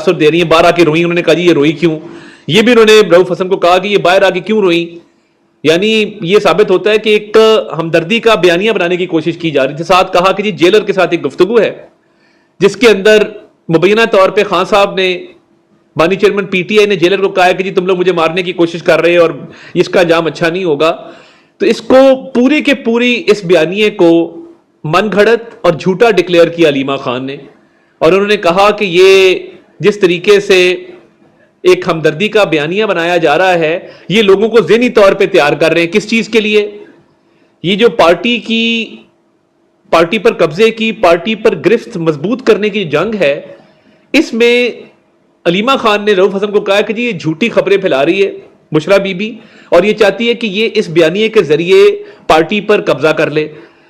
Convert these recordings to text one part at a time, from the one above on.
تاثر دے رہی ہیں. باہر آ کے روئی, انہوں نے کہا جی یہ روئی کیوں, یہ بھی انہوں نے رؤوف حسن کو کہا کہ یہ باہر آ کے کیوں روئی. یعنی یہ ثابت ہوتا ہے کہ ایک ہمدردی کا بیانیہ بنانے کی کوشش کی جا رہی تھی. ساتھ کہا کہ جی جیلر کے ساتھ ایک گفتگو ہے جس کے اندر مبینہ طور پہ خان صاحب نے, بانی چیئرمین پی ٹی آئی نے جیلر کو کہا ہے کہ جی تم لوگ مجھے مارنے کی کوشش کر رہے ہیں اور اس کا انجام اچھا نہیں ہوگا. تو اس کو پوری کے پوری اس بیانیے کو من گھڑت اور جھوٹا ڈکلیئر کیا علیمہ خان نے, اور انہوں نے کہا کہ یہ جس طریقے سے ایک ہمدردی کا بیانیہ بنایا جا رہا ہے یہ لوگوں کو ذہنی طور پہ تیار کر رہے ہیں. کس چیز کے لیے؟ یہ جو پارٹی پر قبضے کی, پارٹی پر گرفت مضبوط کرنے کی جنگ ہے, اس میں علیمہ خان نے رؤوف حسن کو کہا کہ جی یہ جھوٹی خبریں پھیلا رہی ہے بشرا بی بی, اور یہ چاہتی ہے کہ یہ اس بیانیے کے ذریعے پارٹی پر قبضہ کر لے.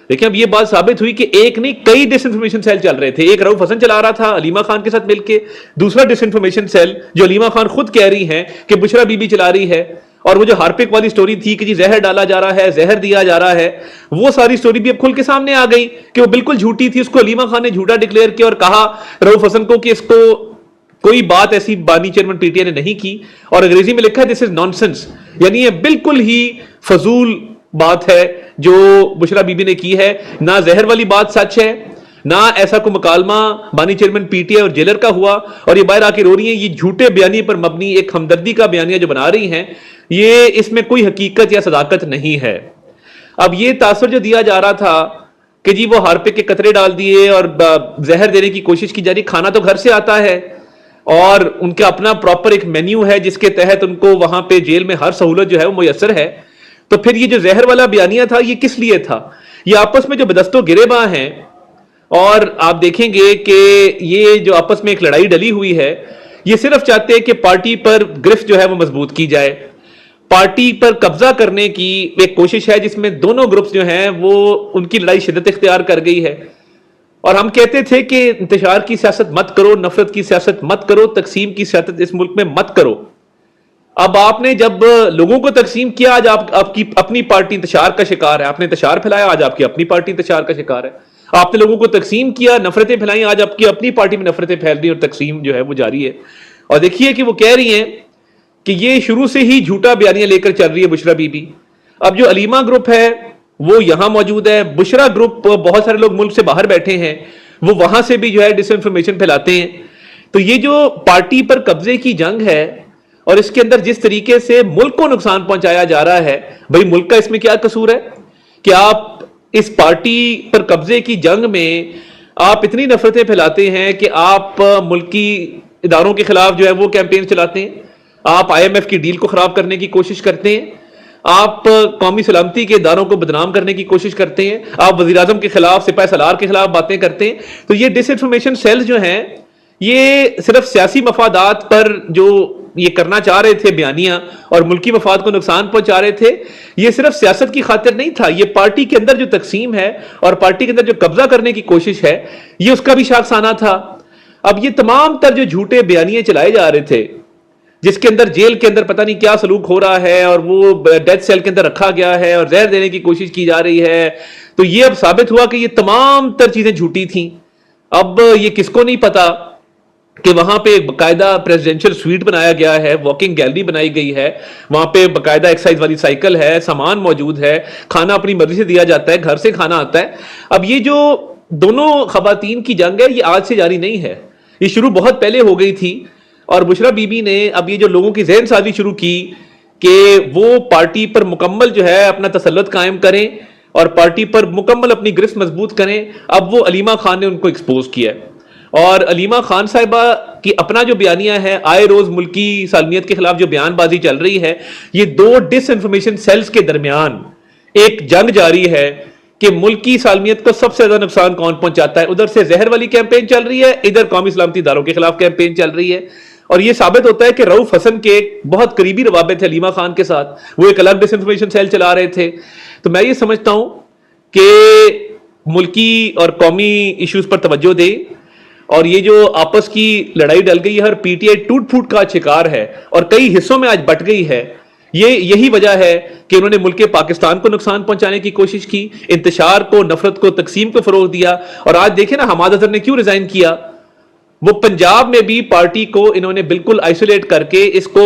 لیکن اب یہ بات ثابت ہوئی کہ ایک نہیں کئی ڈس انفارمیشن سیل چل رہے تھے. ایک رؤوف حسن چلا رہا تھا علیمہ خان کے ساتھ مل کے, دوسرا ڈس انفارمیشن سیل جو علیمہ خان خود کہہ رہی ہیں کہ بشرا بی بی چلا رہی ہے, اور وہ جو ہارپک والی سٹوری تھی کہ جی زہر ڈالا جا رہا ہے, زہر دیا جا رہا ہے, وہ ساری سٹوری بھی اب کھل کے سامنے آ گئی کہ وہ بالکل جھوٹی تھی. اس کو علیمہ خان نے جھوٹا ڈکلیئر کیا اور کہا رؤوف حسن کو کہ اس کو کوئی بات ایسی بانی چیئرمین پی ٹی آئی نے نہیں کی, اور انگریزی میں لکھا ہے دس از نانسنس, یعنی یہ بالکل ہی فضول بات ہے جو بشرا بی بی نے کی ہے. نہ زہر والی بات سچ ہے, نہ ایسا کوئی مکالمہ بانی چیئرمین پی ٹی آئی اور جیلر کا ہوا, اور یہ باہر آ کے رو رہی ہیں. یہ جھوٹے بیانیے پر مبنی ایک ہمدردی کا بیانیہ جو بنا رہی ہیں, یہ اس میں کوئی حقیقت یا صداقت نہیں ہے. اب یہ تاثر جو دیا جا رہا تھا کہ جی وہ ہارپک کے قطرے ڈال دیے اور زہر دینے کی کوشش کی جا رہی, کھانا تو گھر سے آتا ہے اور ان کا اپنا پراپر ایک مینیو ہے جس کے تحت ان کو وہاں پہ جیل میں ہر سہولت جو ہے وہ میسر ہے. تو پھر یہ جو زہر والا بیانیہ تھا یہ کس لیے تھا؟ یہ آپس میں جو بدست و گریباں ہیں, اور آپ دیکھیں گے کہ یہ جو آپس میں ایک لڑائی ڈلی ہوئی ہے, یہ صرف چاہتے ہیں کہ پارٹی پر گرفت جو ہے وہ مضبوط کی جائے, پارٹی پر قبضہ کرنے کی ایک کوشش ہے جس میں دونوں گروپس جو ہیں وہ ان کی لڑائی شدت اختیار کر گئی ہے. اور ہم کہتے تھے کہ انتشار کی سیاست مت کرو, نفرت کی سیاست مت کرو, تقسیم کی سیاست اس ملک میں مت کرو. اب آپ نے جب لوگوں کو تقسیم کیا, آج آپ کی اپنی پارٹی انتشار کا شکار ہے. آپ نے انتشار پھیلایا, آج آپ کی اپنی پارٹی انتشار کا شکار ہے. آپ نے لوگوں کو تقسیم کیا, نفرتیں پھیلائیں, آج آپ کی اپنی پارٹی میں نفرتیں پھیل رہی ہیں اور تقسیم جو ہے وہ جاری ہے. اور دیکھیے کہ وہ کہہ رہی ہیں کہ یہ شروع سے ہی جھوٹا بیانیہ لے کر چل رہی ہے بشرا بی بی. اب جو علیمہ گروپ ہے وہ یہاں موجود ہے, بشرا گروپ بہت سارے لوگ ملک سے باہر بیٹھے ہیں, وہ وہاں سے بھی جو ہے ڈس انفارمیشن پھیلاتے ہیں. تو یہ جو پارٹی پر قبضے کی جنگ ہے اور اس کے اندر جس طریقے سے ملک کو نقصان پہنچایا جا رہا ہے, بھئی ملک کا اس میں کیا قصور ہے کہ آپ اس پارٹی پر قبضے کی جنگ میں آپ اتنی نفرتیں پھیلاتے ہیں کہ آپ ملکی اداروں کے خلاف جو ہے وہ کیمپین چلاتے ہیں, آپ آئی ایم ایف کی ڈیل کو خراب کرنے کی کوشش کرتے ہیں, آپ قومی سلامتی کے اداروں کو بدنام کرنے کی کوشش کرتے ہیں, آپ وزیراعظم کے خلاف, سپاہ سالار کے خلاف باتیں کرتے ہیں. تو یہ ڈس انفارمیشن سیل جو ہیں یہ صرف سیاسی مفادات پر جو یہ کرنا چاہ رہے تھے بیانیہ اور ملکی مفاد کو نقصان پہنچا رہے تھے, یہ صرف سیاست کی خاطر نہیں تھا, یہ پارٹی کے اندر جو تقسیم ہے اور پارٹی کے اندر جو قبضہ کرنے کی کوشش ہے یہ اس کا بھی شاخسانہ تھا. اب یہ تمام تر جو جھوٹے بیانیے چلائے جا رہے تھے جس کے اندر جیل کے اندر پتہ نہیں کیا سلوک ہو رہا ہے اور وہ ڈیتھ سیل کے اندر رکھا گیا ہے اور زہر دینے کی کوشش کی جا رہی ہے, تو یہ اب ثابت ہوا کہ یہ تمام تر چیزیں جھوٹی تھیں. اب یہ کس کو نہیں پتا کہ وہاں پہ باقاعدہ پریزیڈنشل سویٹ بنایا گیا ہے, واکنگ گیلری بنائی گئی ہے, وہاں پہ باقاعدہ ایکسرسائز والی سائیکل ہے, سامان موجود ہے, کھانا اپنی مرضی سے دیا جاتا ہے, گھر سے کھانا آتا ہے. اب یہ جو دونوں خواتین کی جنگ ہے یہ آج سے جاری نہیں ہے, یہ شروع بہت پہلے ہو گئی تھی. اور بشرا بی بی نے اب یہ جو لوگوں کی ذہن سازی شروع کی کہ وہ پارٹی پر مکمل جو ہے اپنا تسلط قائم کریں اور پارٹی پر مکمل اپنی گرفت مضبوط کریں, اب وہ علیمہ خان نے ان کو ایکسپوز کیا ہے. اور علیمہ خان صاحبہ کی اپنا جو بیانیہ ہے, آئے روز ملکی سالمیت کے خلاف جو بیان بازی چل رہی ہے, یہ دو ڈس انفارمیشن سیلز کے درمیان ایک جنگ جاری ہے کہ ملکی سالمیت کو سب سے زیادہ نقصان کون پہنچاتا ہے. ادھر سے زہر والی کیمپین چل رہی ہے, ادھر قومی سلامتی اداروں کے خلاف کیمپین چل رہی ہے. اور یہ ثابت ہوتا ہے کہ رؤوف حسن کے بہت قریبی روابط ہے علیمہ خان کے ساتھ, وہ ایک الگ ڈس انفارمیشن سیل چلا رہے تھے. تو میں یہ سمجھتا ہوں کہ ملکی اور قومی ایشوز پر توجہ دیں, اور یہ جو آپس کی لڑائی ڈل گئی ہے, ہر پی ٹی آئی ٹوٹ پھوٹ کا شکار ہے اور کئی حصوں میں آج بٹ گئی ہے. یہی وجہ ہے کہ انہوں نے ملک پاکستان کو نقصان پہنچانے کی کوشش کی, انتشار کو, نفرت کو, تقسیم کو فروغ دیا. اور آج دیکھیں نا حماد اظہر نے کیوں ریزائن کیا, وہ پنجاب میں بھی پارٹی کو انہوں نے بالکل آئسولیٹ کر کے اس کو